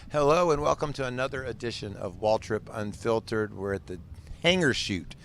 Hello and welcome to another edition of Waltrip Unfiltered. We're at the hangar shoot,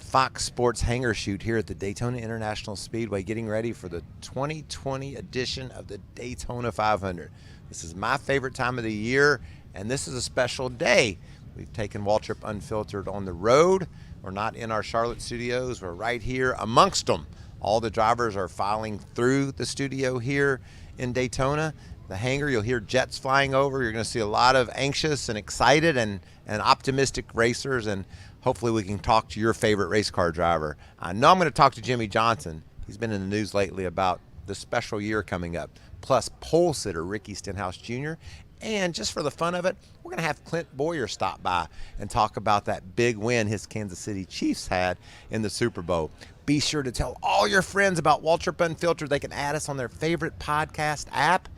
Fox Sports hangar shoot here at the Daytona International Speedway, getting ready for the 2020 edition of the Daytona 500. This is my favorite time of the year, and this is a special day. We've taken Waltrip Unfiltered on the road. We're not in our Charlotte studios. We're right here amongst them. All the drivers are filing through the studio here in Daytona. The hangar, you'll hear jets flying over. You're going to see a lot of anxious and excited and optimistic racers, and hopefully we can talk to your favorite race car driver. I know I'm going to talk to Jimmie Johnson. He's been in the news lately about the special year coming up, plus pole sitter Ricky Stenhouse Jr., and just for the fun of it, we're going to have Clint Boyer stop by and talk about that big win his Kansas City Chiefs had in the Super Bowl. Be sure to tell all your friends about Waltrip Unfiltered. They can add us on their favorite podcast app.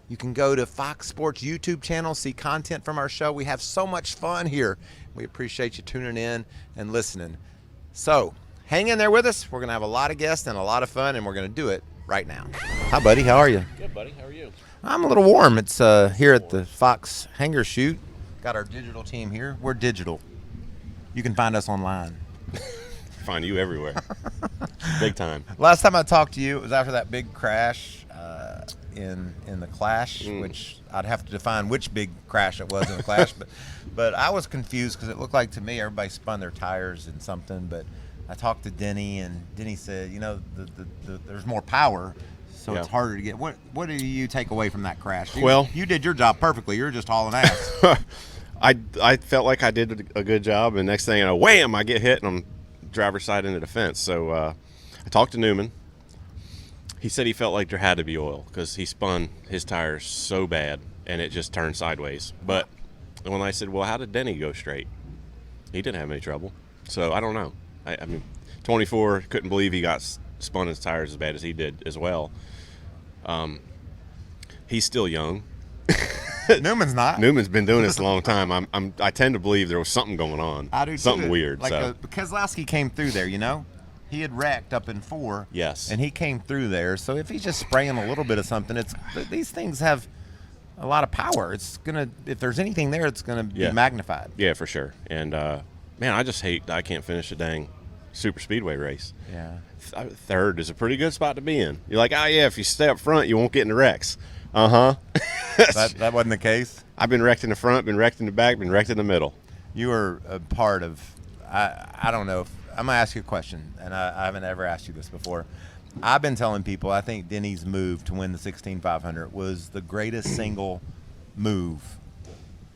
You can go to Fox Sports YouTube channel, see content from our show. We have so much fun here. We appreciate you tuning in and listening. So hang in there with us. We're going to have a lot of guests and a lot of fun, and we're going to do it right now. Hi, buddy. How are you? Good, buddy. How are you? I'm a little warm. It's here at the Fox hangar shoot. Got our digital team here. We're digital. You can find us online. Find you everywhere. Big time. Last time I talked to you, it was after that big crash in the Clash, which I'd have to define which big crash it was in the Clash. but I was confused because it looked like to me everybody spun their tires in something. But I talked to Denny, and Denny said, you know, there's more power. So it's harder to get. What do you take away from that crash? You did your job perfectly. You're just hauling ass. I felt like I did a good job, and next thing you know, wham! I get hit, and I'm driver's side into the fence. So I talked to Newman. He said he felt like there had to be oil because he spun his tires so bad, and it just turned sideways. But when I said, well, how did Denny go straight? He didn't have any trouble. So I don't know. I mean, 24, couldn't believe he got spun his tires as bad as he did as well. He's still young. Newman's not. Newman's been doing this a long time. I tend to believe there was something going on. I do something too. weird. Like so. Keselowski came through there, you know. He had wrecked up in 4. Yes. And he came through there. So if he's just spraying a little bit of something, these things have a lot of power. It's gonna, if there's anything there, it's gonna be magnified. Yeah, for sure. And man, I just hate that I can't finish a dang super speedway race. Yeah. Third is a pretty good spot to be in. You're like, oh yeah, if you stay up front, you won't get in the wrecks. That wasn't the case. I've been wrecked in the front, been wrecked in the back, been wrecked in the middle. You were a part of. I don't know. I'm gonna ask you a question, and I haven't ever asked you this before. I've been telling people I think Denny's move to win the 16,500 was the greatest single move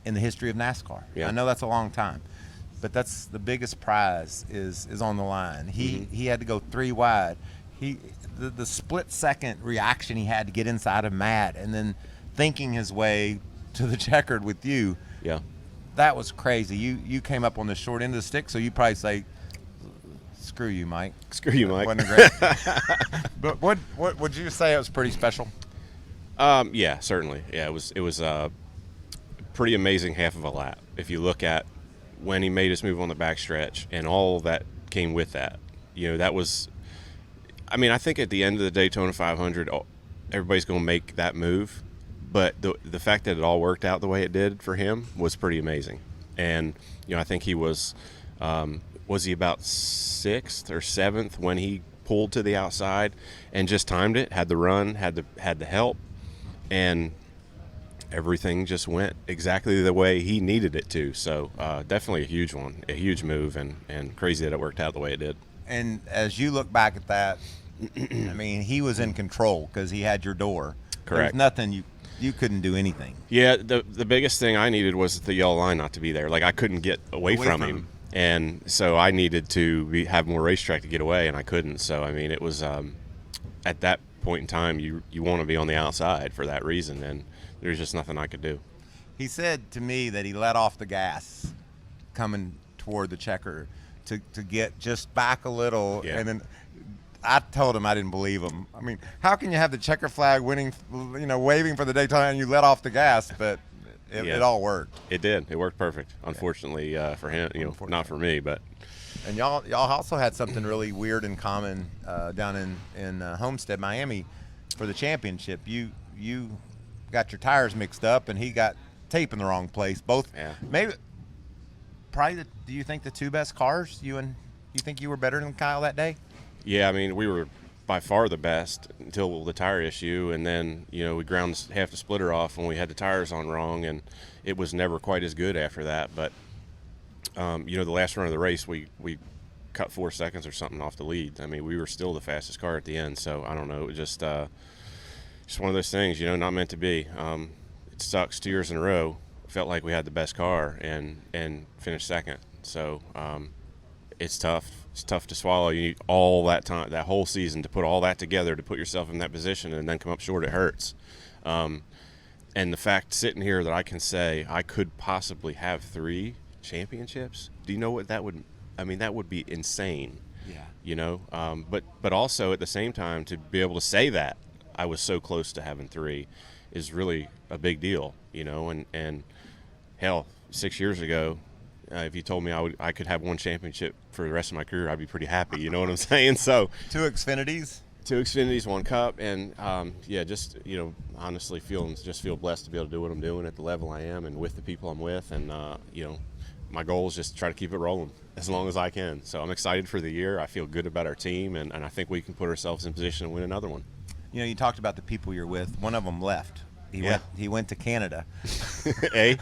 in the history of NASCAR. Yeah. I know that's a long time, but that's the biggest prize is on the line. He had to go 3 wide. The split second reaction he had to get inside of Matt and then thinking his way to the checkered with you. Yeah. That was crazy. You came up on the short end of the stick, so you probably say, "Screw you, Mike." Screw you, Mike. Wasn't great. But what would you say it was pretty special? Yeah, certainly. Yeah, it was a pretty amazing half of a lap. If you look at when he made his move on the backstretch and all that came with that, you know, that was. I mean, I think at the end of the Daytona 500, everybody's going to make that move. But the fact that it all worked out the way it did for him was pretty amazing. And, you know, I think he was he about 6th or 7th when he pulled to the outside and just timed it, had the run, had the help, and everything just went exactly the way he needed it to. So definitely a huge one, a huge move, and crazy that it worked out the way it did. And as you look back at that, I mean, he was in control because he had your door. Correct. There's nothing you couldn't do anything. Yeah, the biggest thing I needed was the yellow line not to be there. Like, I couldn't get away from him. And so I needed to have more racetrack to get away, and I couldn't. So, I mean, it was at that point in time, you want to be on the outside for that reason, and there's just nothing I could do. He said to me that he let off the gas coming toward the checker to get just back a little, and then I told him I didn't believe him. I mean, how can you have the checker flag winning, you know, waving for the Daytona, and you let off the gas? But it all worked. It did. It worked perfect. Unfortunately for him, you know, not for me, but. And y'all also had something really weird in common down in Homestead, Miami, for the championship. You got your tires mixed up, and he got tape in the wrong place. Both, Yeah. maybe, probably. Do you think the two best cars? You think you were better than Kyle that day? Yeah, I mean, we were by far the best until the tire issue, and then we ground half the splitter off when we had the tires on wrong, and it was never quite as good after that. But the last run of the race, we cut 4 seconds or something off the lead. I mean, we were still the fastest car at the end. So I don't know, it was just one of those things, not meant to be. It sucks. 2 years in a row, felt like we had the best car and finished second. So it's tough. It's tough to swallow. You need all that time, that whole season, to put all that together to put yourself in that position and then come up short. It hurts. And the fact sitting here that I can say I could possibly have 3 championships, do you know what that would – I mean, that would be insane. Yeah. But also at the same time, to be able to say that I was so close to having 3 is really a big deal, and hell, 6 years ago, if you told me I could have 1 championship for the rest of my career, I'd be pretty happy. You know what I'm saying? So 2 Xfinities. 2 Xfinities, 1 Cup, and just honestly feel blessed to be able to do what I'm doing at the level I am and with the people I'm with, and my goal is just to try to keep it rolling as long as I can. So I'm excited for the year. I feel good about our team, and I think we can put ourselves in position to win another one. You talked about the people you're with. One of them left. He went to Canada. Hey,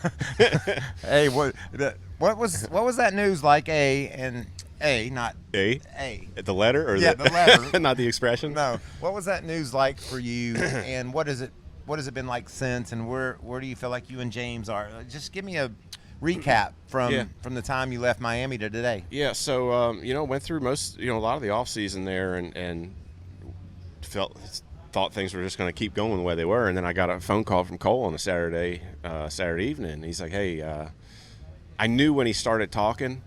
what was that news like? Not A. A. The letter, or the letter, not the expression. No. What was that news like for you? And what has it been like since? And where do you feel like you and James are? Just give me a recap from the time you left Miami to today. Yeah. So went through a lot of the off season there, and thought things were just going to keep going the way they were, and then I got a phone call from Cole on a Saturday evening. He's like, "Hey, I knew when he started talking,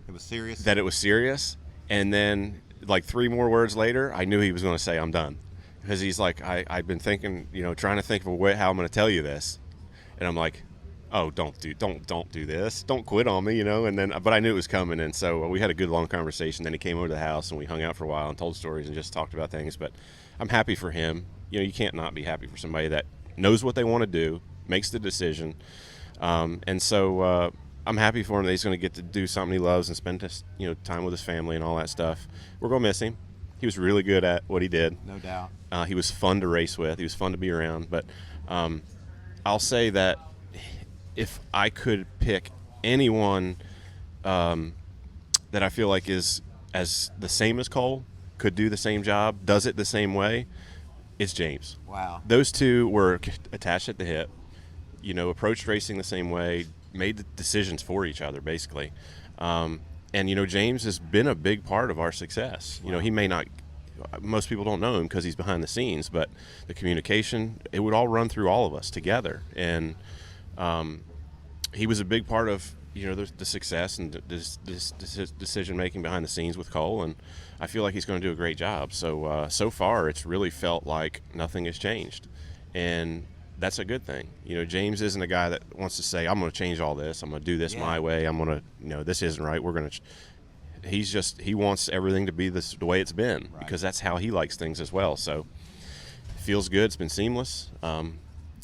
it was serious. That it was serious, and then like 3 more words later, I knew he was going to say I'm done, because he's like, I've been thinking, trying to think of a way how I'm going to tell you this, and I'm like, oh, don't do this, don't quit on me, and then, but I knew it was coming, and so we had a good long conversation. Then he came over to the house and we hung out for a while and told stories and just talked about things. But I'm happy for him. You can't not be happy for somebody that knows what they want to do, makes the decision, and so I'm happy for him that he's going to get to do something he loves and spend time with his family and all that stuff. We're going to miss him. He was really good at what he did. No doubt. He was fun to race with. He was fun to be around. But I'll say that if I could pick anyone that I feel like is as the same as Cole, could do the same job, does it the same way, it's James. Wow. Those two were attached at the hip, approached racing the same way, made the decisions for each other, basically. And, James has been a big part of our success. Wow. He may not – most people don't know him because he's behind the scenes, but the communication, it would all run through all of us together. And he was a big part of, the success and this decision-making behind the scenes with Cole, and I feel like he's going to do a great job. So, so far, it's really felt like nothing has changed, and that's a good thing. James isn't a guy that wants to say, I'm going to change all this. I'm going to do this my way. I'm going to, this isn't right. We're going to he wants everything to be the way it's been, because that's how he likes things as well. So it feels good. It's been seamless.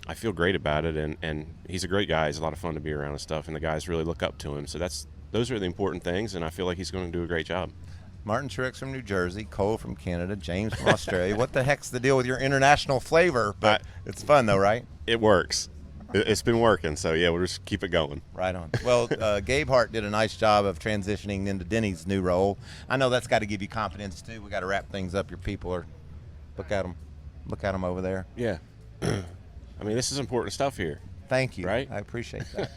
I feel great about it, and he's a great guy. He's a lot of fun to be around and stuff, and the guys really look up to him. So those are the important things, and I feel like he's going to do a great job. Martin Truex from New Jersey, Cole from Canada, James from Australia. What the heck's the deal with your international flavor? But it's fun, though, right? It works. It's been working, so, yeah, we'll just keep it going. Right on. Well, Gabe Hart did a nice job of transitioning into Denny's new role. I know that's got to give you confidence, too. We got to wrap things up. Your people are – look at them over there. Yeah. I mean, this is important stuff here. Thank you. Right? I appreciate that.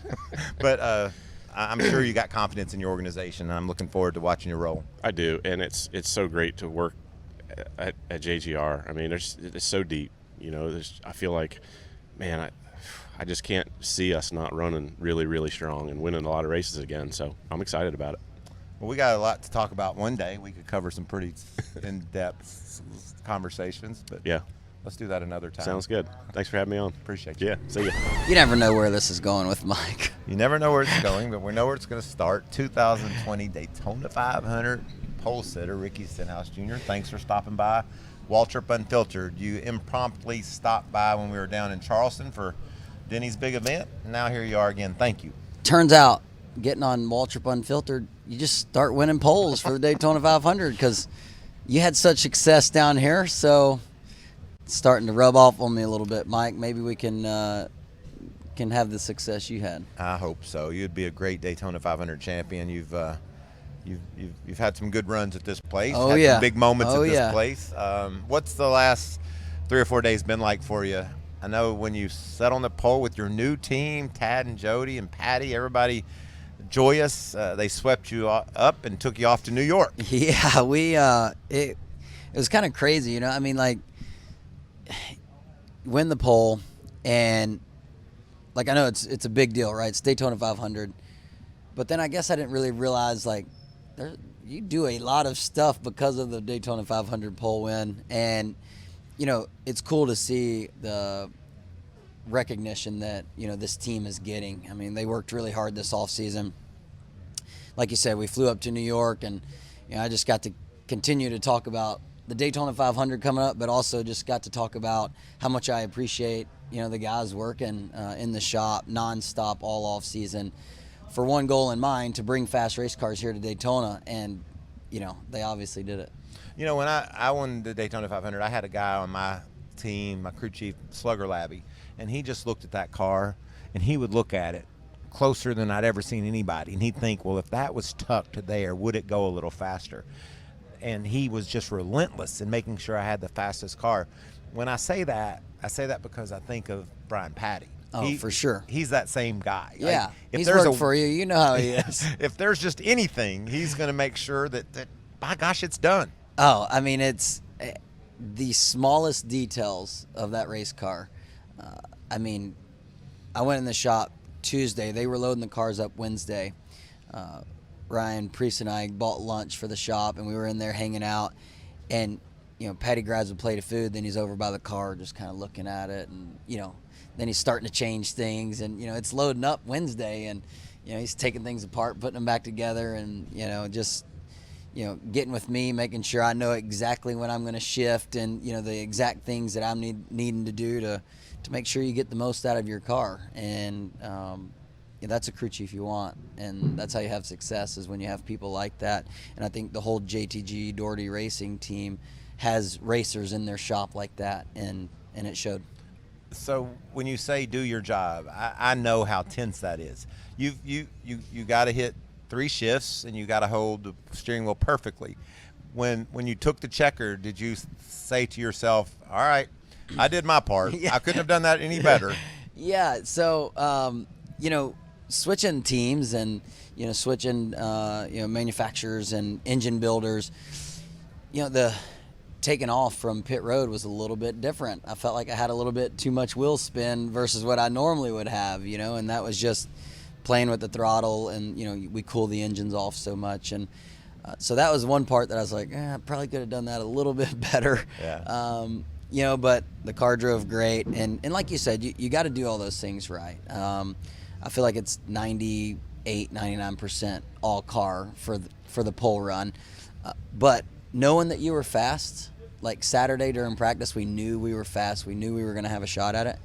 But I'm sure you got confidence in your organization, and I'm looking forward to watching your role. I do, and it's so great to work at JGR. I mean, it's so deep. I feel like, man, I just can't see us not running really, really strong and winning a lot of races again. So I'm excited about it. Well, we got a lot to talk about one day. We could cover some pretty in-depth conversations, but yeah. Let's do that another time. Sounds good. Thanks for having me on. Appreciate you. Yeah, see you. You never know where this is going with Mike. You never know where it's going, but we know where it's going to start. 2020 Daytona 500 pole sitter Ricky Stenhouse Jr. Thanks for stopping by. Waltrip Unfiltered. You impromptu stopped by when we were down in Charleston for Denny's big event, and now here you are again. Thank you. Turns out, getting on Waltrip Unfiltered, you just start winning polls for the Daytona 500 because you had such success down here. So it's starting to rub off on me a little bit, Mike. Maybe we can have the success you had. I hope so. You'd be a great Daytona 500 champion. You've had some good runs at this place. Oh, had yeah. some big moments Oh, at this yeah. place. What's the last 3 or 4 days been like for you? I know when you sat on the pole with your new team, Tad and Jody and Patty, everybody joyous. They swept you up and took you off to New York. Yeah, it was kind of crazy, you know. I mean, like, win the pole, and like I know it's a big deal, right? It's Daytona 500, but then I guess I didn't really realize like you do a lot of stuff because of the Daytona 500 pole win, and you know it's cool to see the recognition that this team is getting. I mean, they worked really hard this off season. Like you said, we flew up to New York, and I just got to continue to talk about the Daytona 500 coming up, but also just got to talk about how much I appreciate the guys working in the shop nonstop all off season for one goal in mind, to bring fast race cars here to Daytona, and they obviously did it. When I won the Daytona 500, I had a guy on my team, my crew chief, Slugger Labby, and he just looked at that car, and he would look at it closer than I'd ever seen anybody, and he'd think, well, if that was tucked there, would it go a little faster? And he was just relentless in making sure I had the fastest car. When I say that because I think of Brian Patty. Oh, for sure. He's that same guy. Yeah, like, if he's there's worked for you. You know how he is. If there's just anything, he's going to make sure that, by gosh, it's done. Oh, I mean, it's the smallest details of that race car. I mean, I went in the shop Tuesday. They were loading the cars up Wednesday. Ryan Priest and I bought lunch for the shop, and we were in there hanging out. And, Patty grabs a plate of food, then he's over by the car just kind of looking at it. And, then he's starting to change things. And, it's loading up Wednesday, and, he's taking things apart, putting them back together, and, just getting with me, making sure I know exactly when I'm going to shift, and the exact things that I'm needing to do to make sure you get the most out of your car. And that's a crew chief you want, and that's how you have success, is when you have people like that. And I think the whole JTG Doherty Racing team has racers in their shop like that, and it showed. So when you say do your job, I know how tense that is. You got to hit 3 shifts, and you got to hold the steering wheel perfectly. When you took the checker, did you say to yourself, all right, I did my part. Yeah. I couldn't have done that any better. Yeah. So, switching teams and, switching, manufacturers and engine builders, the taking off from pit road was a little bit different. I felt like I had a little bit too much wheel spin versus what I normally would have, and that was just playing with the throttle, and we cool the engines off so much, and so that was one part that I was like, I probably could have done that a little bit better. Yeah. But the car drove great, and like you said, you got to do all those things right. I feel like it's 98-99% all car for the pole run, but knowing that you were fast, like Saturday during practice, we knew we were fast, we knew we were going to have a shot at it.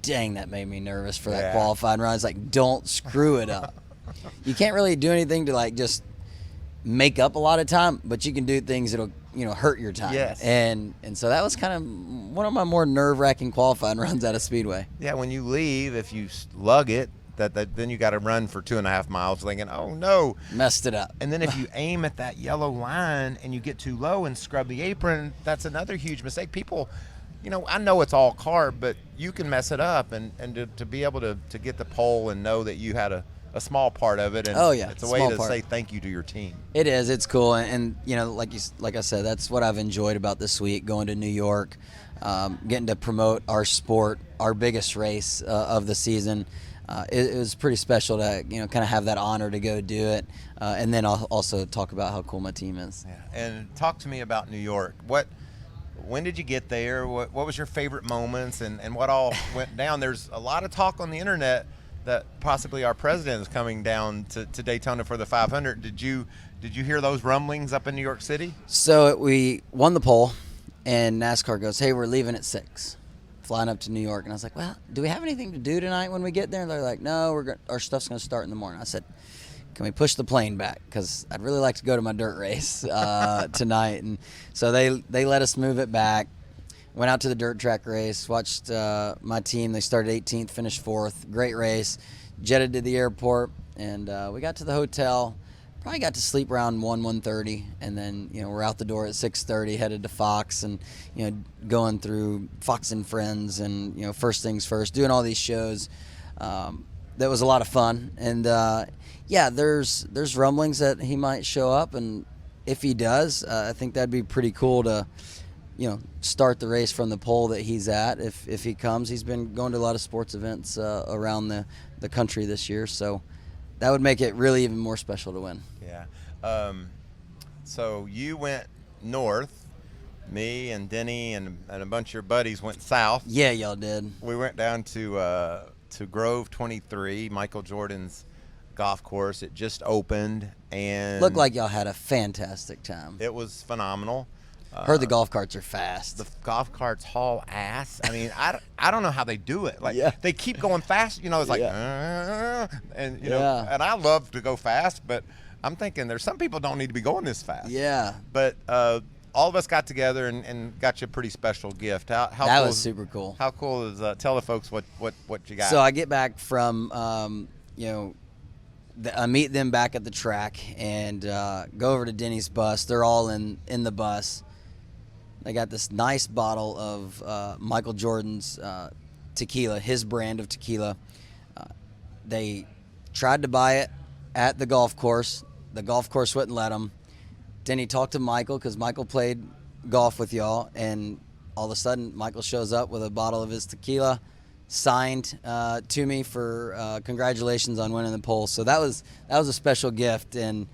Dang, that made me nervous for that qualifying run. It's like, don't screw it up. You can't really do anything to like just make up a lot of time, but you can do things that'll hurt your time. Yes. And so that was kind of one of my more nerve-wracking qualifying runs out of Speedway. Yeah, when you leave, if you lug it, then you got to run for 2.5 miles thinking, oh no, Messed it up. and then if you aim at that yellow line and you get too low and scrub the apron, that's another huge mistake. People, I know it's all carb, but you can mess it up, and to be able to get the pole and know that you had a small part of it, and Oh, yeah, it's a way small to part. say thank you to your team. It is. It's cool, and like I said, that's what I've enjoyed about this week, going to New York, getting to promote our sport, our biggest race of the season. It was pretty special to kind of have that honor to go do it, and then I'll also talk about how cool my team is. Yeah. And talk to me about New York. When did you get there? What was your favorite moments, and what all went down? There's a lot of talk on the internet that possibly our president is coming down to Daytona for the 500. Did you hear those rumblings up in New York City? So we won the pole, and NASCAR goes, "Hey, we're leaving at 6." flying up to New York, and I was like, well, do we have anything to do tonight when we get there? And they're like, no, our stuff's going to start in the morning. I said, can we push the plane back? Because I'd really like to go to my dirt race tonight. And so they let us move it back. Went out to the dirt track race, watched my team. They started 18th, finished 4th. Great race. Jetted to the airport, and we got to the hotel. Probably got to sleep around 1:30, and then we're out the door at 6:30, headed to Fox, and going through Fox and Friends, and First Things First, doing all these shows. That was a lot of fun, and there's rumblings that he might show up, and if he does, I think that'd be pretty cool to start the race from the pole that he's at. If he comes, he's been going to a lot of sports events around the country this year, so that would make it really even more special to win. Yeah. So you went north. Me and Denny and a bunch of your buddies went south. Yeah, y'all did. We went down to Grove 23, Michael Jordan's golf course. It just opened, and looked like y'all had a fantastic time. it was phenomenal. Heard the golf carts are fast. The golf carts haul ass. I mean, I don't know how they do it. Like, Yeah. they keep going fast. It's like, and and I love to go fast, but I'm thinking there's some people don't need to be going this fast. Yeah. But all of us got together and got you a pretty special gift. How That cool was is- super cool. How cool is tell the folks what you got? So I get back from, I meet them back at the track and go over to Denny's bus. They're all in the bus. They got this nice bottle of Michael Jordan's tequila, his brand of tequila. They tried to buy it at the golf course. The golf course wouldn't let them. Denny talked to Michael because Michael played golf with y'all, and all of a sudden Michael shows up with a bottle of his tequila signed to me for congratulations on winning the pole. So that was a special gift, and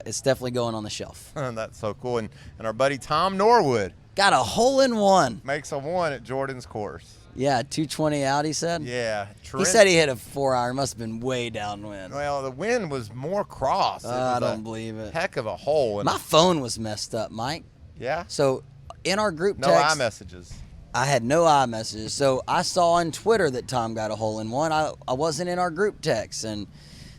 it's definitely going on the shelf. That's so cool. And our buddy Tom Norwood Got a hole in one. makes a one at Jordan's course. Yeah, 220 out, he said. Yeah. He said he hit a 4-iron. Must have been way downwind. Well, the wind was more cross. It I was don't a believe it. heck of a hole. And My phone was messed up, Mike. yeah. So in our group No text, iMessages. I had no iMessages. So I saw on Twitter that Tom got a hole in one. I wasn't in our group text, and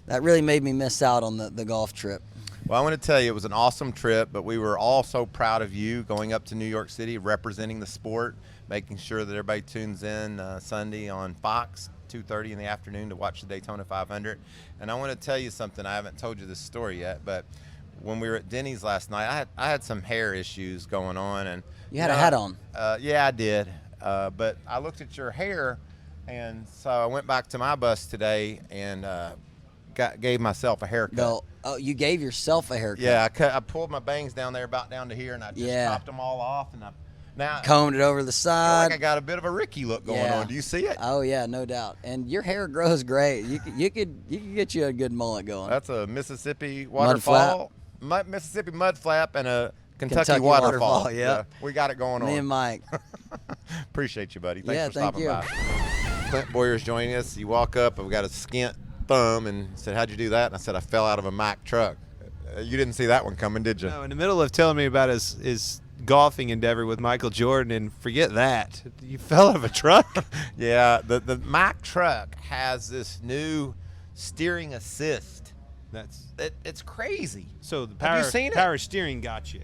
that really made me miss out on the golf trip. Well, I want to tell you, it was an awesome trip, but we were all so proud of you going up to New York City, representing the sport, making sure that everybody tunes in Sunday on Fox, 2:30 in the afternoon to watch the Daytona 500. And I want to tell you something. I haven't told you this story yet, but when we were at Denny's last night, I had some hair issues going on. And You had a hat on. Yeah, I did. But I looked at your hair, and so I went back to my bus today and gave myself a haircut. No, you gave yourself a haircut. Yeah, I pulled my bangs down there, about down to here, and I just chopped them all off, and now Combed it over the I feel side. like I got a bit of a Ricky look going Yeah. on. Do you see it? Oh yeah, no doubt. And your hair grows great. You could get you a good mullet going. That's a Mississippi Mud waterfall, Mississippi mud flap, and a Kentucky waterfall. Yep. We got it going on. Me and Mike. Appreciate you, buddy. Thanks Yeah, for thank stopping you. by. Clint Boyer's joining us. You walk up, I've got a skint thumb, and said, "How'd you do that?" And I said, "I fell out of a Mack truck." You didn't see that one coming, did you? No, in the middle of telling me about his golfing endeavor with Michael Jordan, and forget that, you fell out of a truck. Yeah, the Mack truck has this new steering assist. It's crazy. So the Have you seen it? power steering got you.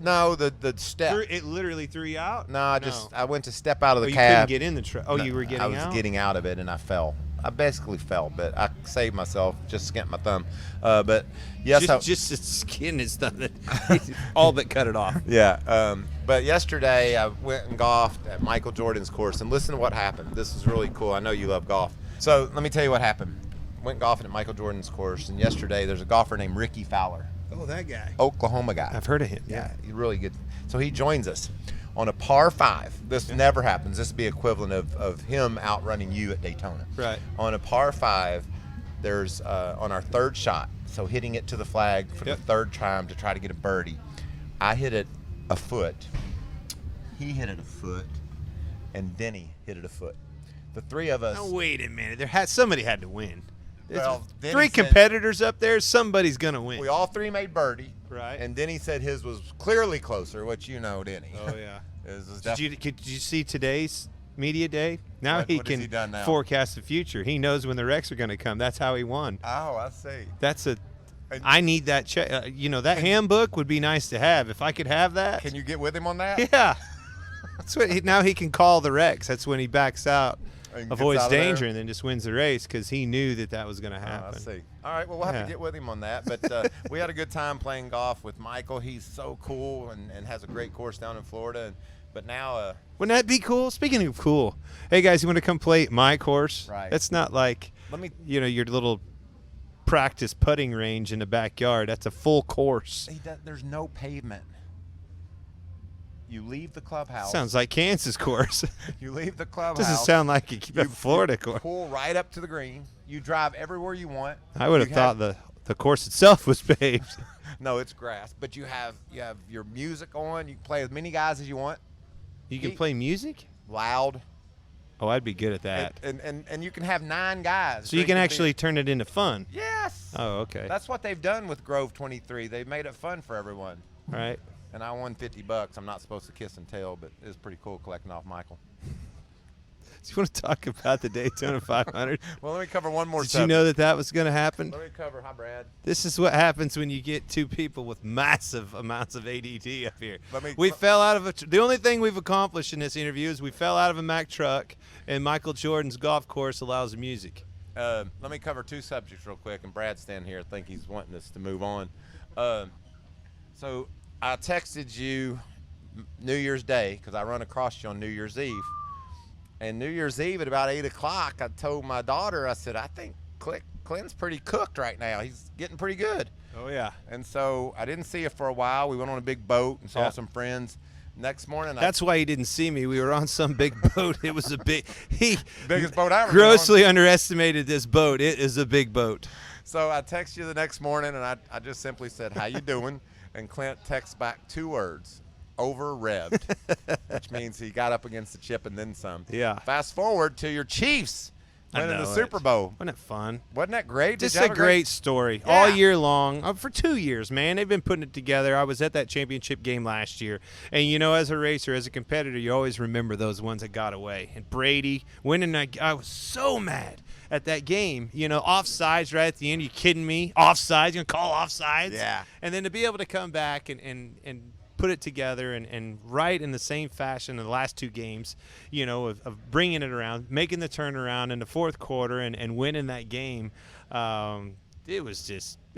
No, the step. It literally threw you out. No, I went to step out of the you cab. couldn't get in the truck. Oh, No, you were getting out. I was getting out of it, and I fell. I basically fell, but I saved myself. Just skint my thumb. But yes, just its skin is done it. All but cut it off. yeah. But yesterday I went and golfed at Michael Jordan's course, and listen to what happened. This is really cool. I know you love golf, so let me tell you what happened. Went golfing at Michael Jordan's course, and yesterday there's a golfer named Ricky Fowler, Oh, that guy. Oklahoma guy. I've heard of him. Yeah, he's really good. So he joins us on a par 5. This never happens. This would be equivalent of him outrunning you at Daytona. Right. On a par 5, there's on our third shot, so hitting it to the flag for the third time to try to get a birdie. I hit it a foot. He hit it a foot, and Denny hit it a foot. The three of us. Now, wait a minute. Somebody had to win. Well, Denny 3 said- competitors up there. Somebody's gonna win. We all 3 made birdie. Right. And Denny said his was clearly closer, which you know, Denny. Oh yeah. Did you see today's media day? Now What he has can he done now? forecast the future. He knows when the wrecks are going to come. That's how he won. Oh, I see. I need that. That handbook would be nice to have. If I could have that. Can you get with him on that? Yeah. That's what now he can call the wrecks. That's when he backs out, And gets avoids out of danger, there? and then just wins the race because he knew that was going to Oh, happen. I see. All right, well, we'll have Yeah. to get with him on that. But we had a good time playing golf with Michael. He's so cool and has a great course down in Florida. But now, Wouldn't that be cool? Speaking of cool, hey guys, you want to come play my course? Right. That's not like your little practice putting range in the backyard. That's a full course. there's no pavement. You leave the clubhouse. Sounds like Kansas course. You leave the clubhouse. Doesn't sound like a Florida course. Pull right up to the green. You drive everywhere you want. I would have thought the course itself was paved. No, it's grass. But you have your music on. You can play as many guys as you want. You can play music? Loud. Oh, I'd be good at that. And you can have 9 guys. So you can drinking actually beer. turn it into fun. Yes. Oh, okay. That's what they've done with Grove 23. They've made it fun for everyone. All right. And I won $50. I'm not supposed to kiss and tell, but it was pretty cool collecting off Michael. Do you want to talk about the Daytona 500? Well, let me cover one more Did subject. you know that was going to happen? Let me cover. Hi, Brad. This is what happens when you get two people with massive amounts of ADD up here. Let We me- fell out of the only thing we've accomplished in this interview is we fell out of a Mack truck, and Michael Jordan's golf course allows music. Let me cover 2 subjects real quick, and Brad's standing here. I think he's wanting us to move on. So I texted you New Year's Day because I run across you on New Year's Eve. And New Year's Eve at about 8 o'clock, I told my daughter, I said, I think Clint's pretty cooked right now. He's getting pretty good. Oh, yeah. And so I didn't see her for a while. We went on a big boat and saw Yeah. some friends. Next morning, That's why he didn't see me. We were on some big boat. It was he biggest boat I ever been on. grossly underestimated this boat. It is a big boat. So I text you the next morning, and I just simply said, how you doing? And Clint texts back 2 words, over-revved, which means he got up against the chip and then some. Yeah. Fast forward to your Chiefs winning the know Super it. Bowl. Wasn't it fun? Wasn't that great? Did Just you a have great story Yeah. all year long. For 2 years, man. They've been putting it together. I was at that championship game last year. And, as a racer, as a competitor, you always remember those ones that got away. And Brady winning that. I was so mad at that game. Offsides right at the end. You kidding me? Offsides. You're going to call offsides? Yeah. And then to be able to come back and put it together and right in the same fashion in the last 2 games, of bringing it around, making the turnaround in the fourth quarter and winning that game. It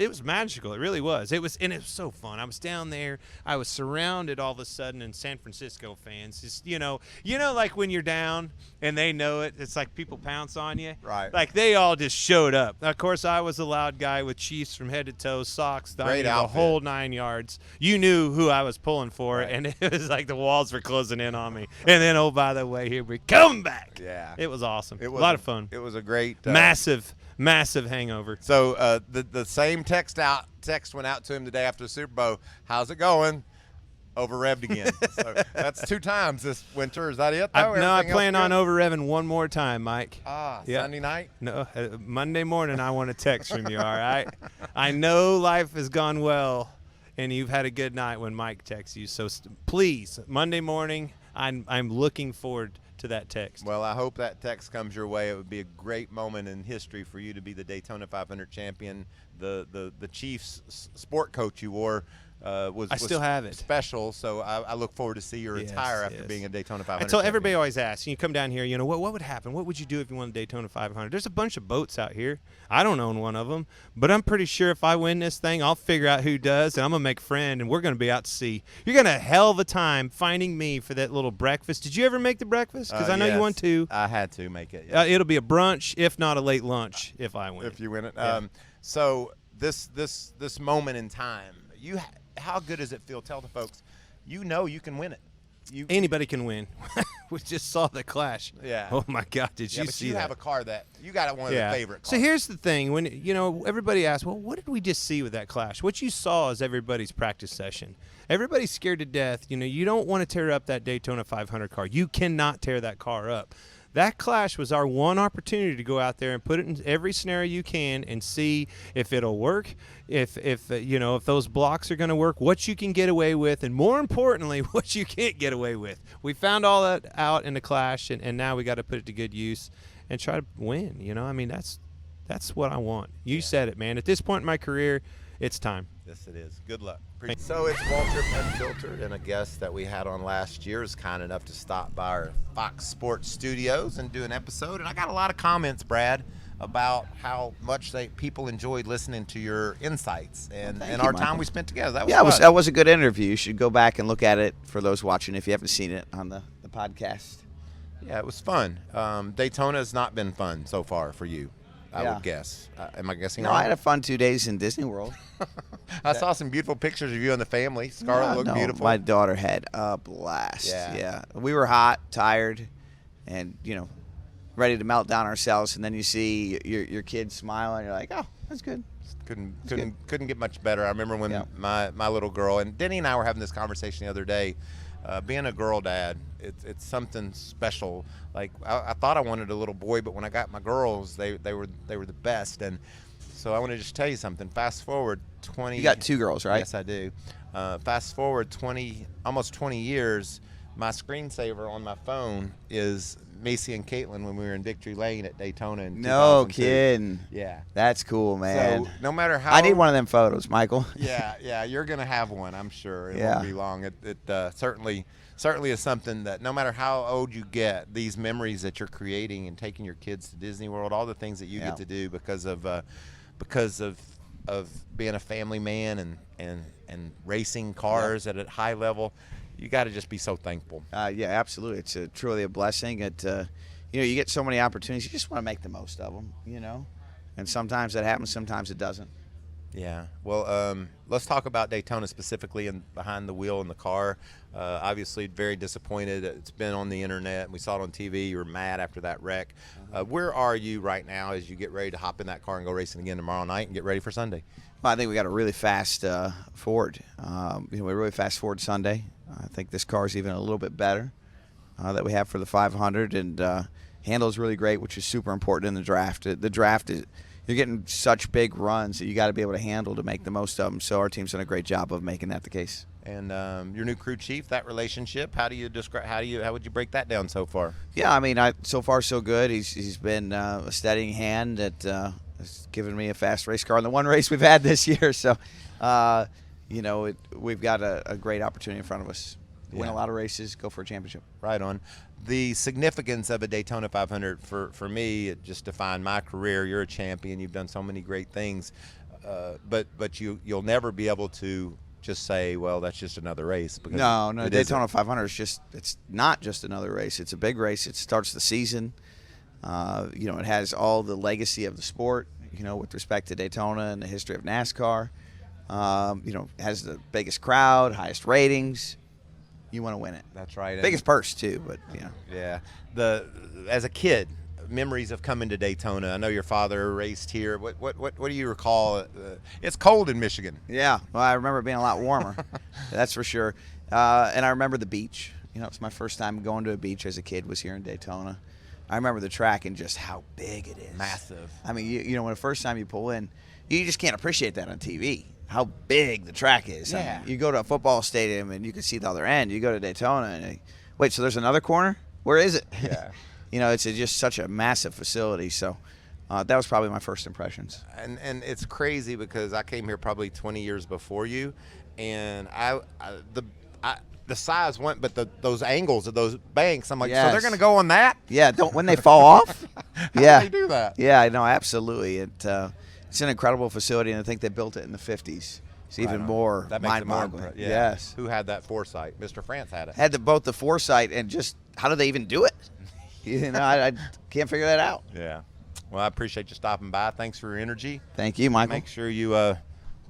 was magical. It really was. It was so fun. I was down there. I was surrounded all of a sudden in San Francisco fans. Just, like when you're down and they know it, it's like people pounce on you. Right. Like they all just showed up. Of course, I was the loud guy with Chiefs from head to toe, socks, Great the outfit. whole 9 yards. You knew who I was pulling for, Right. and it was like the walls were closing in on me. And then, oh, by the way, here we come back. Yeah. It was awesome. It was a lot of fun. It was a great Massive hangover. So the same text went out to him the day after the Super Bowl. How's it going? Over-revved again. So that's 2 times this winter. Is that it? though? I Everything plan else on good? over-revving one more time, Mike. Yeah. Sunday night? No, Monday morning I want a text from you, all right? I know life has gone well, and you've had a good night when Mike texts you. So please, Monday morning, I'm looking forward to that text. Well, I hope that text comes your way. It would be a great moment in history for you to be the Daytona 500 champion. The Chiefs sport coat you wore was still have it. special. So I look forward to see you retire after yes. being a Daytona 500. I tell everybody champion. always asks, you come down here, what would happen? What would you do if you won the Daytona 500? There's a bunch of boats out here. I don't own one of them, but I'm pretty sure if I win this thing, I'll figure out who does, and I'm going to make a friend, and we're going to be out to sea. You're going to have a hell of a time finding me for that little breakfast. Did you ever make the breakfast? Because I know you yes. won too. I had to make it. Yes. It'll be a brunch, if not a late lunch, if I win. If you win it. Yeah. So this moment in time, how good does it feel? Tell the folks, you can win it. Anybody can win. We just saw the clash. Yeah. Oh my God! Did Yeah, you but see you that? have a car that you got one of the favorite cars. So here's the thing: when everybody asks, well, what did we just see with that clash? What you saw is everybody's practice session. Everybody's scared to death. You don't want to tear up that Daytona 500 car. You cannot tear that car up. That Clash was our one opportunity to go out there and put it in every scenario you can and see if it'll work, if those blocks are going to work, what you can get away with, and more importantly, what you can't get away with. We found all that out in the Clash, and now we got to put it to good use and try to win. I mean, that's what I want. You said it, man. At this point in my career, it's time. Yes, it is. Good luck. So it's Waltrip Unfiltered, and a guest that we had on last year is kind enough to stop by our Fox Sports studios and do an episode. And I got a lot of comments, Brad, about how much people enjoyed listening to your insights and our time we spent together. That was fun. That was a good interview. You should go back and look at it for those watching if you haven't seen it on the podcast. Yeah, it was fun. Daytona has not been fun so far for you, I would guess. Am I guessing No, wrong? I had a fun 2 days in Disney World. I saw some beautiful pictures of you and the family. Scarlett looked beautiful. My daughter had a blast. Yeah. We were hot, tired, and, ready to melt down ourselves. And then you see your kid smile, and you're like, oh, that's good. Couldn't get much better. I remember when my little girl, and Denny and I were having this conversation the other day, being a girl dad, it's something special. Like I thought I wanted a little boy, but when I got my girls, they were the best. And so I want to just tell you something. Fast forward 20. You got 2 girls, right? Yes, I do. Fast forward almost 20 years. My screensaver on my phone is Macy and Caitlin when we were in Victory Lane at Daytona in 2002. No kidding. Yeah. That's cool, man. So no matter how I need one of them photos, Michael. Yeah, you're gonna have one, I'm sure. It Yeah. won't be long. It certainly is something that no matter how old you get, these memories that you're creating and taking your kids to Disney World, all the things that you get to do because of being a family man and racing cars at a high level, you got to just be so thankful. Yeah, absolutely. It's truly a blessing. You get so many opportunities. You just want to make the most of them, And sometimes that happens, sometimes it doesn't. Yeah. Well, let's talk about Daytona specifically and behind the wheel in the car. Obviously, very disappointed. It's been on the internet. We saw it on TV. You were mad after that wreck. Where are you right now as you get ready to hop in that car and go racing again tomorrow night and get ready for Sunday? Well, I think we got a really fast Ford. We really fast Ford Sunday. I think this car is even a little bit better that we have for the 500, and handles really great, which is super important in the draft. The draft is you're getting such big runs that you got to be able to handle to make the most of them. So our team's done a great job of making that the case. And your new crew chief, that relationship, how would you break that down so far? Yeah, I mean, so far so good. He's been a steadying hand that has given me a fast race car in the one race we've had this year. So, we've got a great opportunity in front of us. Win a lot of races, go for a championship. Right on. The significance of a Daytona 500 for me, it just defined my career. You're a champion. You've done so many great things, but you'll never be able to just say, well, that's just another race. Because no, Daytona 500 it's not just another race. It's a big race. It starts the season. It has all the legacy of the sport, with respect to Daytona and the history of NASCAR. It has the biggest crowd, highest ratings. You want to win it. That's right. Biggest purse too, but Yeah. As a kid, memories of coming to Daytona. I know your father raced here. What do you recall? It's cold in Michigan. Yeah. Well, I remember it being a lot warmer. That's for sure. And I remember the beach. It's my first time going to a beach as a kid was here in Daytona. I remember the track and just how big it is. Massive. I mean, when the first time you pull in, you just can't appreciate that on TV. How big the track is. Yeah. I mean, you go to a football stadium and you can see the other end. You go to Daytona and wait, so there's another corner? Where is it? Yeah. It's just such a massive facility. So that was probably my first impressions. And it's crazy because I came here probably 20 years before you, and the size went, but those angles of those banks, I'm like, Yes. so they're going to go on that? Yeah, when they fall off? Yeah. How do they do that? Yeah, no, absolutely. It's an incredible facility, and I think they built it in the 50s. It's even more that makes it more mind-boggling. impressive. Yeah. Yes. Who had that foresight? Mr. France had it. Had both the foresight and just how do they even do it? I can't figure that out. Yeah. Well, I appreciate you stopping by. Thanks for your energy. Thank you, Michael. Make sure you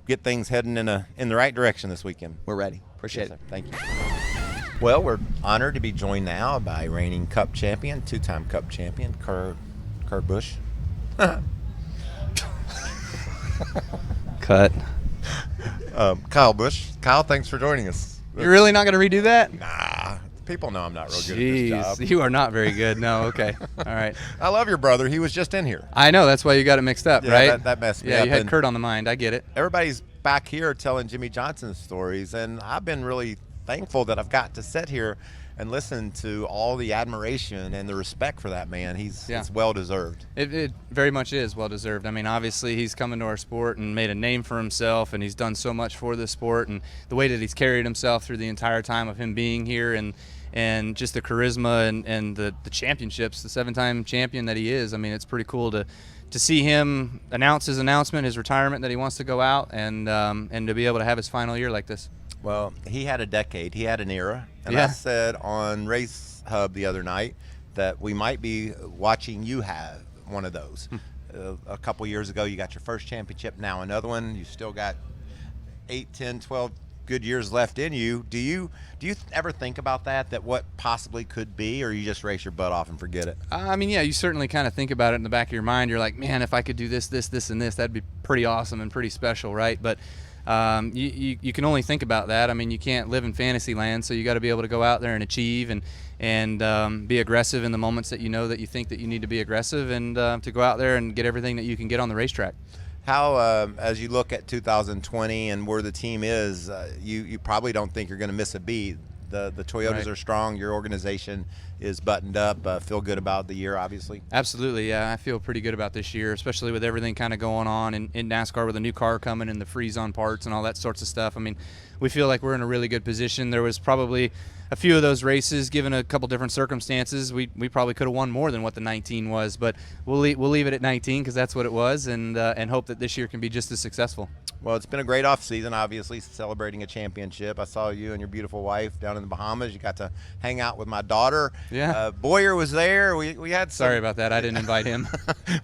get things heading in the right direction this weekend. We're ready. Appreciate Yes, it. sir. Thank you. Well, we're honored to be joined now by reigning Cup champion, two-time Cup champion, Kurt Busch. Cut. Kyle Busch. Kyle, thanks for joining us. You're really not going to redo that? Nah, People know I'm not real good at this job. Jeez, you are not very good. No, okay. All right. I love your brother. He was just in here. I know. That's why you got it mixed up, Yeah, right? that messed me Yeah, up. you had And Kurt on the mind. I get it. everybody's back here telling Jimmie Johnson stories, and I've been really thankful that I've got to sit here and listen to all the admiration and the respect for that man. It's well deserved. It very much is well deserved. I mean, obviously he's come into our sport and made a name for himself, and he's done so much for this sport, and the way that he's carried himself through the entire time of him being here, and just the charisma and the championships, the 7-time champion that he is. I mean, it's pretty cool to see him announce his retirement, that he wants to go out, and to be able to have his final year like this. Well, he had a decade. He had an era. And Yeah. I said on Race Hub the other night that we might be watching you have one of those. A couple years ago, you got your first championship. Now another one. You still got 8, 10, 12 good years left in you. Do you ever think about that what possibly could be, or you just race your butt off and forget it? I mean, yeah, you certainly kind of think about it in the back of your mind. You're like, man, if I could do this, this, this, and this, that'd be pretty awesome and pretty special, right? But you can only think about that. I mean, you can't live in fantasy land, so you got to be able to go out there and achieve and be aggressive in the moments that you think that you need to be aggressive, and to go out there and get everything that you can get on the racetrack. How, as you look at 2020 and where the team is, you probably don't think you're going to miss a beat. The Toyotas Right. are strong. Your organization is buttoned up. Feel good about the year, obviously. Absolutely, yeah. I feel pretty good about this year, especially with everything kind of going on in NASCAR with a new car coming and the freeze-on parts and all that sorts of stuff. I mean, we feel like we're in a really good position. There was probably a few of those races, given a couple different circumstances, we probably could have won more than what the 19 was, but we'll leave it at 19 because that's what it was, and hope that this year can be just as successful. Well, it's been a great off season, obviously, celebrating a championship. I saw you and your beautiful wife down in the Bahamas. You got to hang out with my daughter. Yeah. Boyer was there. We had some, Sorry about that. I didn't invite him.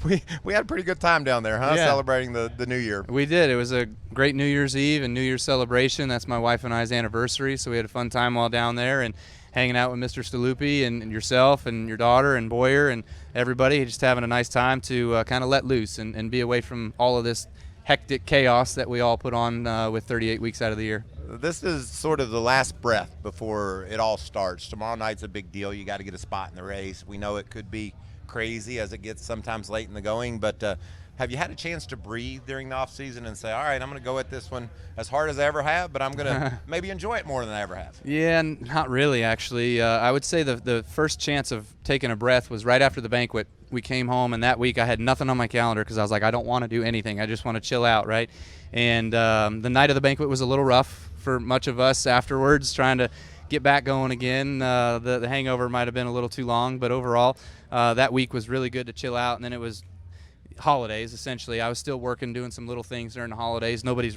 we had a pretty good time down there, huh? Yeah. Celebrating the new year. We did. It was a great New Year's Eve and New Year's celebration. That's my wife and I's anniversary, so we had a fun time while down there and hanging out with Mr. Staluppi and yourself and your daughter and Boyer and everybody, just having a nice time to kind of let loose and be away from all of this hectic chaos that we all put on with 38 weeks out of the year. This is sort of the last breath before it all starts. Tomorrow night's a big deal. You got to get a spot in the race. We know it could be crazy as it gets sometimes late in the going, but have you had a chance to breathe during the off season and say, all right, I'm going to go at this one as hard as I ever have, but I'm going to maybe enjoy it more than I ever have? Yeah, not really, actually. I would say the first chance of taking a breath was right after the banquet. We came home, and that week I had nothing on my calendar because I was like, I don't want to do anything. I just want to chill out, right? And the night of the banquet was a little rough for much of us afterwards, trying to get back going again. The hangover might have been a little too long, but overall, that week was really good to chill out. And then it was holidays, essentially. I was still working, doing some little things during the holidays. Nobody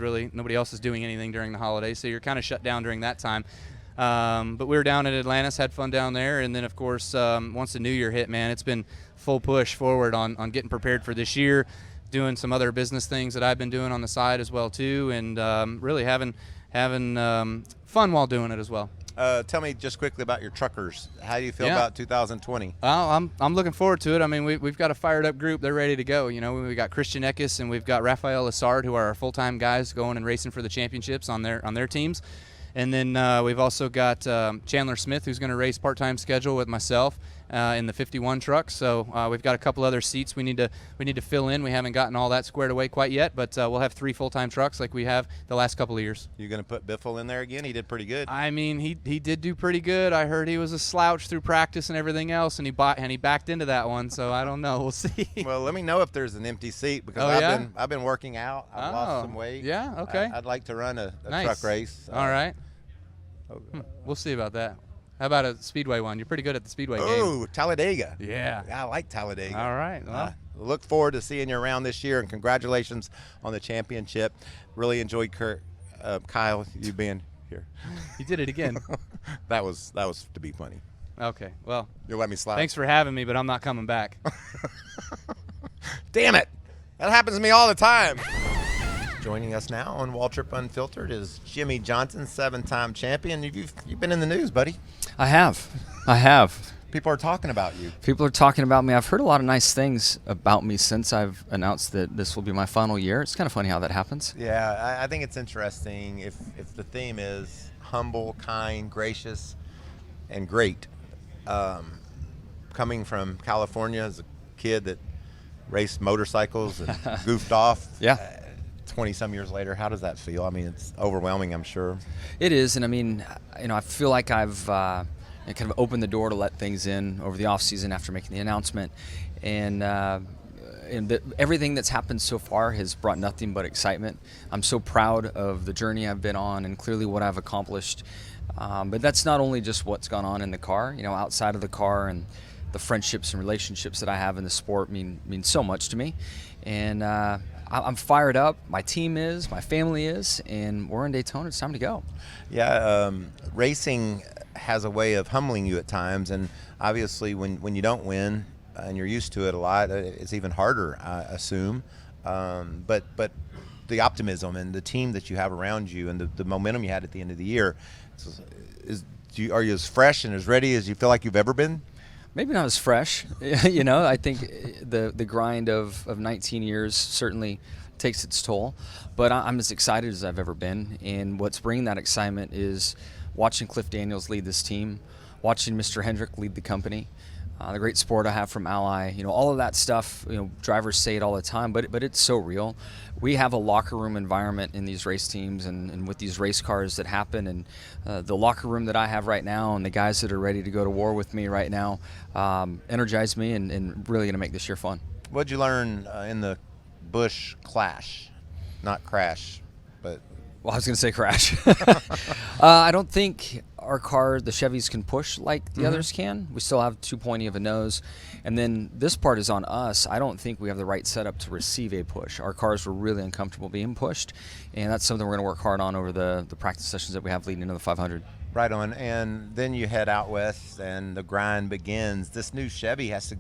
else is doing anything during the holidays, so you're kind of shut down during that time. But we were down in Atlantis, had fun down there, and then of course once the new year hit, man, it's been full push forward on getting prepared for this year, doing some other business things that I've been doing on the side as well too, and really having fun while doing it as well. Tell me just quickly about your truckers. How do you feel Yeah. about 2020? Well, I'm looking forward to it. I mean, we've got a fired up group. They're ready to go. You know, we got Christian Eckes and we've got Rafael Lessard, who are our full-time guys going and racing for the championships on their teams. And then we've also got Chandler Smith, who's going to race part-time schedule with myself in the 51 truck. So we've got a couple other seats we need to fill in. We haven't gotten all that squared away quite yet, but we'll have 3 full-time trucks like we have the last couple of years. You going to put Biffle in there again? He did pretty good. I mean, he did do pretty good. I heard he was a slouch through practice and everything else, and he backed into that one. So I don't know. We'll see. Well, let me know if there's an empty seat because I've been working out. I've lost some weight. Yeah. Okay. I'd like to run a Nice. truck race. All right. We'll see about that. How about a speedway one? You're pretty good at the speedway game. Oh, Talladega. Yeah. I like Talladega. All right. Well, Look forward to seeing you around this year, and congratulations on the championship. Really enjoyed Kyle, you being here. you did it again. That was to be funny. Okay. Well, You'll let me slide. thanks for having me, but I'm not coming back. Damn it! That happens to me all the time. Joining us now on Waltrip Unfiltered is Jimmie Johnson, 7-time champion. You've been in the news, buddy. I have. People are talking about you. People are talking about me. I've heard a lot of nice things about me since I've announced that this will be my final year. It's kind of funny how that happens. Yeah, I think it's interesting if the theme is humble, kind, gracious. and great. Coming from California as a kid that raced motorcycles and goofed off. Yeah. 20-some years later, how does that feel? I mean, it's overwhelming, I'm sure. It is, and I mean, I feel like I've kind of opened the door to let things in over the off season after making the announcement, and everything that's happened so far has brought nothing but excitement. I'm so proud of the journey I've been on, and clearly what I've accomplished. But that's not only just what's gone on in the car. Outside of the car, and the friendships and relationships that I have in the sport mean so much to me, and I'm fired up. My team is, my family is, and we're in Daytona. It's time to go. Yeah, racing has a way of humbling you at times, and obviously when you don't win and you're used to it a lot, it's even harder, I assume. But the optimism and the team that you have around you and the momentum you had at the end of the year, are you as fresh and as ready as you feel like you've ever been? Maybe not as fresh. I think the grind of 19 years certainly takes its toll, but I'm as excited as I've ever been. And what's bringing that excitement is watching Cliff Daniels lead this team, watching Mr. Hendrick lead the company, the great support I have from Ally, all of that stuff. Drivers say it all the time, but it's so real. We have a locker room environment in these race teams and with these race cars that happen, and the locker room that I have right now and the guys that are ready to go to war with me right now energize me and really going to make this year fun. What'd you learn in the Busch clash? Not crash, but... Well, I was going to say crash. I don't think our car, the Chevys, can push like the others can. We still have too pointy of a nose. And then this part is on us. I don't think we have the right setup to receive a push. Our cars were really uncomfortable being pushed, and that's something we're going to work hard on over the practice sessions that we have leading into the 500. Right on. And then you head out west, and the grind begins. This new Chevy has to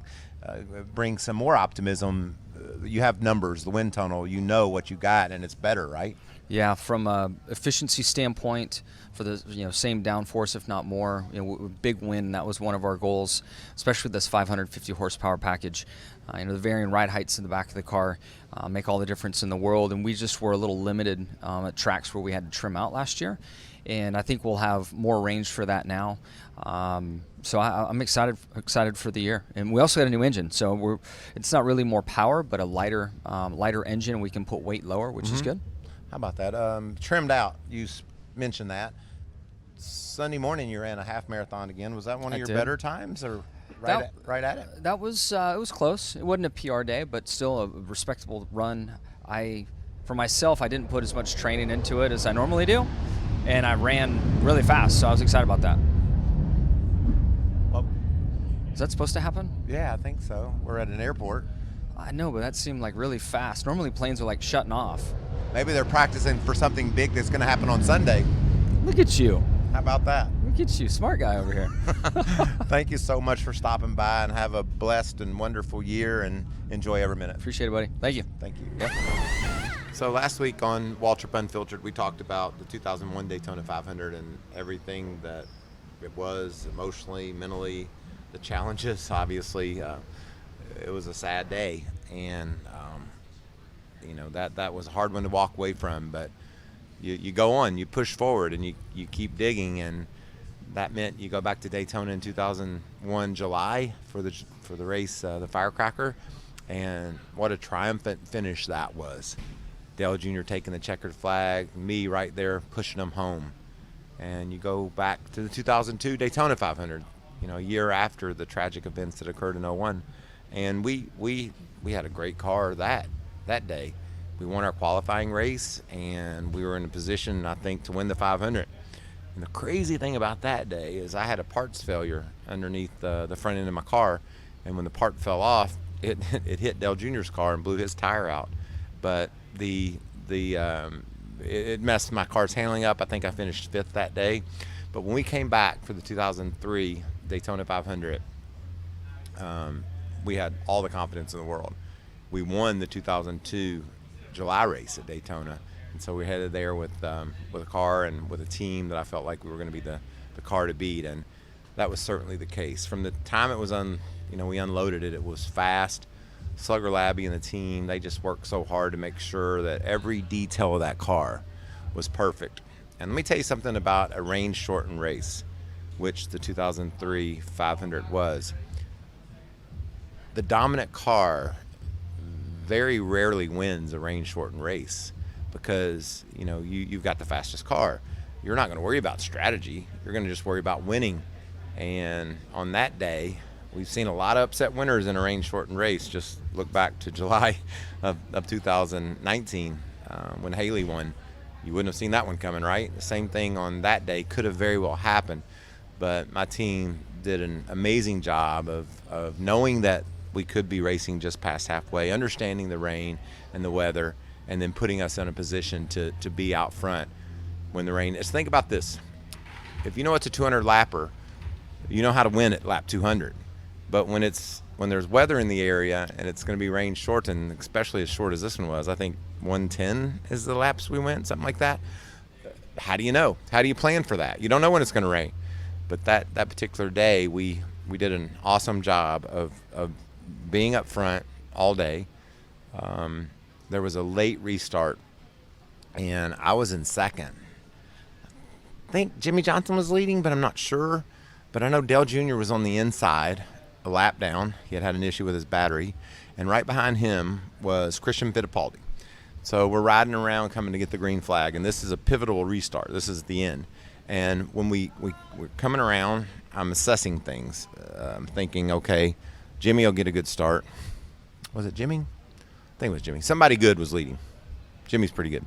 bring some more optimism. You have numbers, the wind tunnel, what you got, and it's better, right? Yeah, from a efficiency standpoint, for the same downforce, if not more, big win. That was one of our goals, especially with this 550 horsepower package. The varying ride heights in the back of the car make all the difference in the world, and we just were a little limited at tracks where we had to trim out last year, and I think we'll have more range for that now. So I'm excited for the year, and we also got a new engine. So it's not really more power, but a lighter engine, and we can put weight lower, which is good. How about that? Trimmed out. You mentioned that. Sunday morning you ran a half marathon again. Was that one of your better times, or right at it? That was it was close. It wasn't a PR day, but still a respectable run. For myself, I didn't put as much training into it as I normally do, and I ran really fast, so I was excited about that. Well, is that supposed to happen? Yeah, I think so. We're at an airport. I know, but that seemed like really fast. Normally planes are like shutting off. Maybe they're practicing for something big that's going to happen on Sunday. Look at you. How about that? Look at you, smart guy over here. Thank you so much for stopping by, and have a blessed and wonderful year, and enjoy every minute. Appreciate it, buddy. Thank you. Thank you. Yep. So last week on Waltrip Unfiltered, we talked about the 2001 Daytona 500 and everything that it was emotionally, mentally, the challenges. Obviously, it was a sad day, and that was a hard one to walk away from, but you go on, you push forward, and you keep digging, and that meant you go back to Daytona in 2001 July for the race, the Firecracker, and what a triumphant finish that was. Dale Jr. taking the checkered flag, me right there pushing them home, and you go back to the 2002 Daytona 500, a year after the tragic events that occurred in 01, and we had a great car that day. We won our qualifying race, and we were in a position, I think, to win the 500. And the crazy thing about that day is I had a parts failure underneath the front end of my car, and when the part fell off, it hit Dale Jr.'s car and blew his tire out. But it messed my car's handling up. I think I finished 5th that day. But when we came back for the 2003 Daytona 500, we had all the confidence in the world. We won the 2002 July race at Daytona, and so we headed there with a car and with a team that I felt like we were going to be the car to beat, and that was certainly the case. From the time it was we unloaded it, it was fast. Slugger Labby and the team, they just worked so hard to make sure that every detail of that car was perfect. And let me tell you something about a range-shortened race. which the 2003 500 was. The dominant car very rarely wins a range shortened race because, you know, you've got the fastest car. You're not going to worry about strategy. You're going to just worry about winning. And on that day, we've seen a lot of upset winners in a range shortened race. Just look back to July of 2019 when Haley won. You wouldn't have seen that one coming, right? The same thing on that day could have very well happened. But my team did an amazing job of knowing that we could be racing just past halfway, understanding the rain and the weather, and then putting us in a position to be out front when the rain is. Think about this. If you know it's a 200 lapper, you know how to win at lap 200. But when there's weather in the area and it's going to be rain shortened, especially as short as this one was, I think 110 is the laps we went, something like that. How do you know? How do you plan for that? You don't know when it's going to rain. But that particular day, we did an awesome job of being up front all day. There was a late restart, and I was in second. I think Jimmie Johnson was leading, but I'm not sure. But I know Dale Jr. was on the inside, a lap down. He had an issue with his battery. And right behind him was Christian Fittipaldi. So we're riding around coming to get the green flag, and this is a pivotal restart. This is the end. And when we're coming around, I'm assessing things. I'm thinking, okay, Jimmie will get a good start. Was it Jimmie? I think it was Jimmie. Somebody good was leading. Jimmie's pretty good.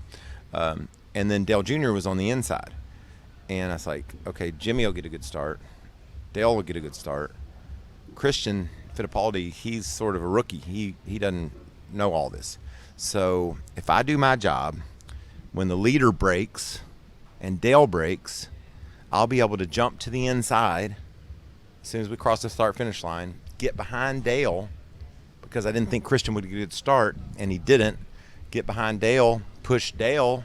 And then Dale Jr. was on the inside. And I was like, okay, Jimmie will get a good start. Dale will get a good start. Christian Fittipaldi, he's sort of a rookie. He doesn't know all this. So if I do my job, when the leader breaks and Dale breaks, I'll be able to jump to the inside as soon as we cross the start-finish line, get behind Dale, because I didn't think Christian would get a good start, and he didn't. Get behind Dale, push Dale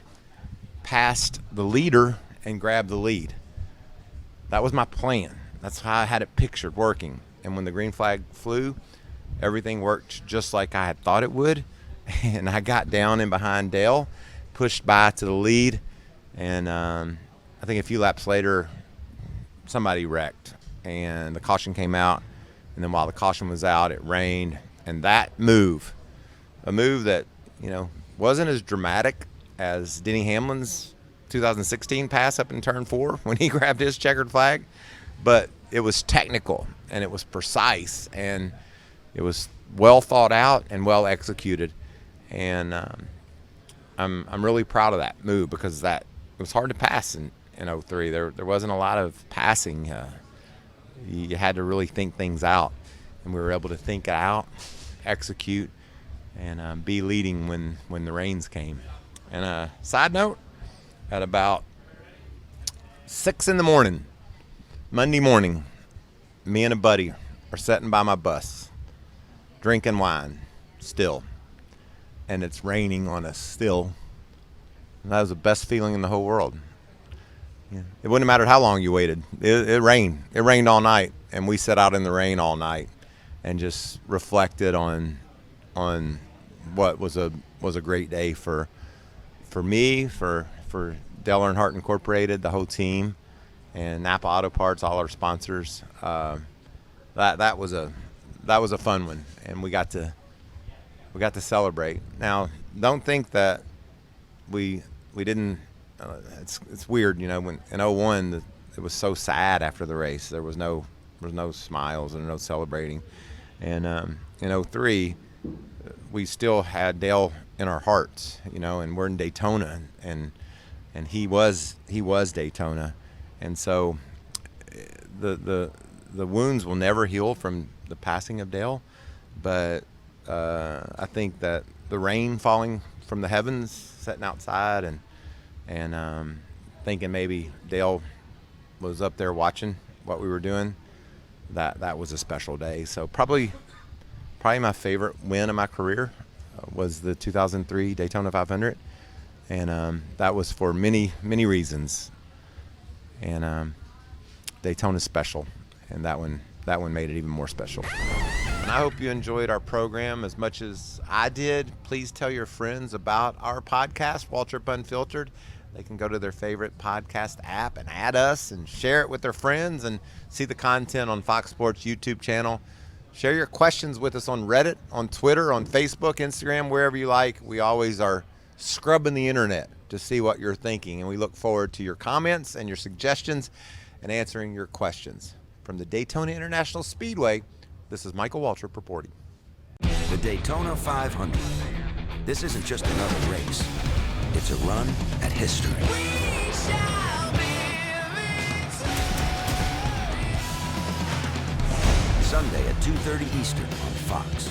past the leader, and grab the lead. That was my plan. That's how I had it pictured working. And when the green flag flew, everything worked just like I had thought it would. And I got down in behind Dale, pushed by to the lead, and I think a few laps later, somebody wrecked, and the caution came out. And then while the caution was out, it rained, and that move, a move that, you know, wasn't as dramatic as Denny Hamlin's 2016 pass up in turn 4 when he grabbed his checkered flag, but it was technical and it was precise and it was well thought out and well executed. And I'm really proud of that move because it was hard to pass in 03. There wasn't a lot of passing. You had to really think things out, and we were able to think it out, execute, and be leading when the rains came. And side note, at about 6 in the morning, Monday morning, me and a buddy are sitting by my bus, drinking wine, still, and it's raining on us still. And that was the best feeling in the whole world. Yeah. It wouldn't have mattered how long you waited. It rained. It rained all night, and we sat out in the rain all night and just reflected on what was a great day for me, for Dale Earnhardt Incorporated, the whole team, and Napa Auto Parts, all our sponsors. That was a fun one, and we got to celebrate. Now, don't think that we didn't. It's weird, you know. When in 01, it was so sad after the race. There was no smiles and no celebrating. And in 03, we still had Dale in our hearts, you know. And we're in Daytona, and he was Daytona, and so the wounds will never heal from the passing of Dale. But I think that the rain falling from the heavens, sitting outside, and thinking maybe Dale was up there watching what we were doing, that was a special day. So probably my favorite win of my career was the 2003 Daytona 500, and that was for many reasons. And Daytona's special, and that one made it even more special. And I hope you enjoyed our program as much as I did. Please tell your friends about our podcast, Waltrip Unfiltered. They can go to their favorite podcast app and add us and share it with their friends and see the content on Fox Sports YouTube channel. Share your questions with us on Reddit, on Twitter, on Facebook, Instagram, wherever you like. We always are scrubbing the internet to see what you're thinking, and we look forward to your comments and your suggestions and answering your questions. From the Daytona International Speedway, this is Michael Waltrip reporting. The Daytona 500. This isn't just another race. It's a run at history. Sunday at 2:30 Eastern on Fox.